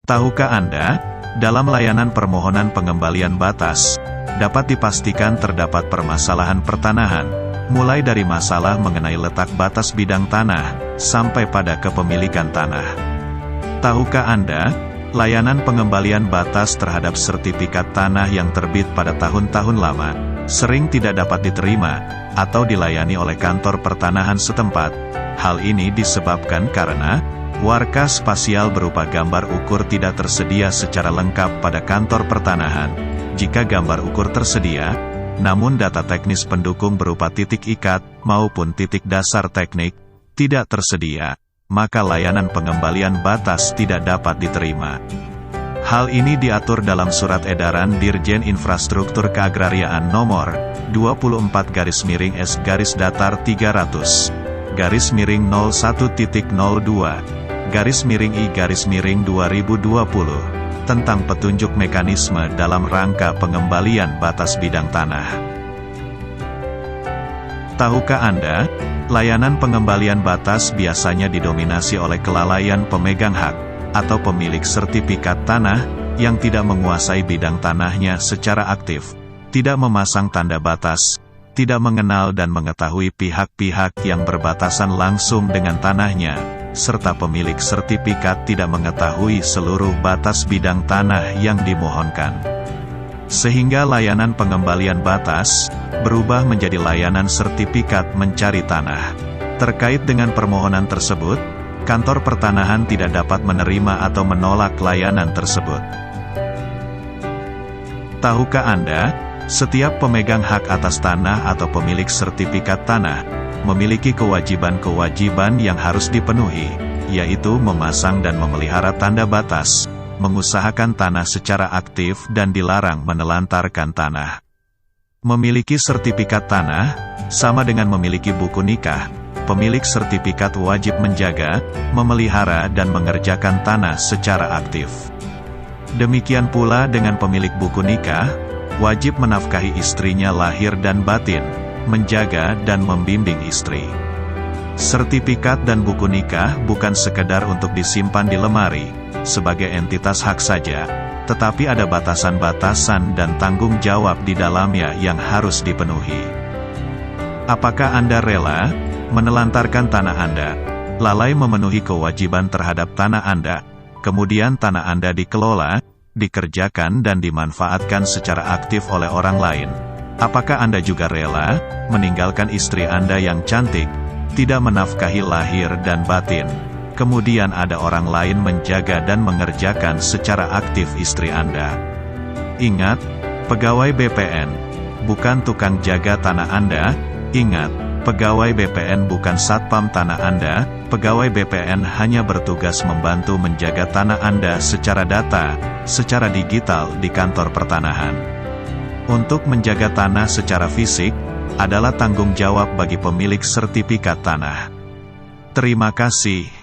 Tahukah Anda, dalam layanan permohonan pengembalian batas, dapat dipastikan terdapat permasalahan pertanahan, mulai dari masalah mengenai letak batas bidang tanah, sampai pada kepemilikan tanah. Tahukah Anda, layanan pengembalian batas terhadap sertifikat tanah yang terbit pada tahun-tahun lama, sering tidak dapat diterima, atau dilayani oleh kantor pertanahan setempat. Hal ini disebabkan karena warka spasial berupa gambar ukur tidak tersedia secara lengkap pada kantor pertanahan. Jika gambar ukur tersedia, namun data teknis pendukung berupa titik ikat maupun titik dasar teknik tidak tersedia, maka layanan pengembalian batas tidak dapat diterima. Hal ini diatur dalam Surat Edaran Dirjen Infrastruktur Keagrariaan Nomor 24-3/01.01.02/I-2020 tentang petunjuk mekanisme dalam rangka pengembalian batas bidang tanah. Tahukah Anda, layanan pengembalian batas biasanya didominasi oleh kelalaian pemegang hak atau pemilik sertifikat tanah yang tidak menguasai bidang tanahnya secara aktif, tidak memasang tanda batas, tidak mengenal dan mengetahui pihak-pihak yang berbatasan langsung dengan tanahnya, serta pemilik sertifikat tidak mengetahui seluruh batas bidang tanah yang dimohonkan. Sehingga layanan pengembalian batas berubah menjadi layanan sertifikat mencari tanah. Terkait dengan permohonan tersebut, kantor pertanahan tidak dapat menerima atau menolak layanan tersebut. Tahukah Anda, setiap pemegang hak atas tanah atau pemilik sertifikat tanah memiliki kewajiban-kewajiban yang harus dipenuhi, yaitu memasang dan memelihara tanda batas, mengusahakan tanah secara aktif dan dilarang menelantarkan tanah. Memiliki sertifikat tanah, sama dengan memiliki buku nikah. Pemilik sertifikat wajib menjaga, memelihara dan mengerjakan tanah secara aktif. Demikian pula dengan pemilik buku nikah, wajib menafkahi istrinya lahir dan batin, menjaga dan membimbing istri. Sertifikat dan buku nikah bukan sekedar untuk disimpan di lemari, sebagai entitas hak saja, tetapi ada batasan-batasan dan tanggung jawab di dalamnya yang harus dipenuhi. Apakah Anda rela menelantarkan tanah Anda, lalai memenuhi kewajiban terhadap tanah Anda, kemudian tanah Anda dikelola, dikerjakan dan dimanfaatkan secara aktif oleh orang lain? Apakah Anda juga rela meninggalkan istri Anda yang cantik, tidak menafkahi lahir dan batin, kemudian ada orang lain menjaga dan mengerjakan secara aktif istri Anda? Ingat, pegawai BPN bukan tukang jaga tanah Anda. Ingat, pegawai BPN bukan satpam tanah Anda. Pegawai BPN hanya bertugas membantu menjaga tanah Anda secara data, secara digital di kantor pertanahan. Untuk menjaga tanah secara fisik adalah tanggung jawab bagi pemilik sertifikat tanah. Terima kasih.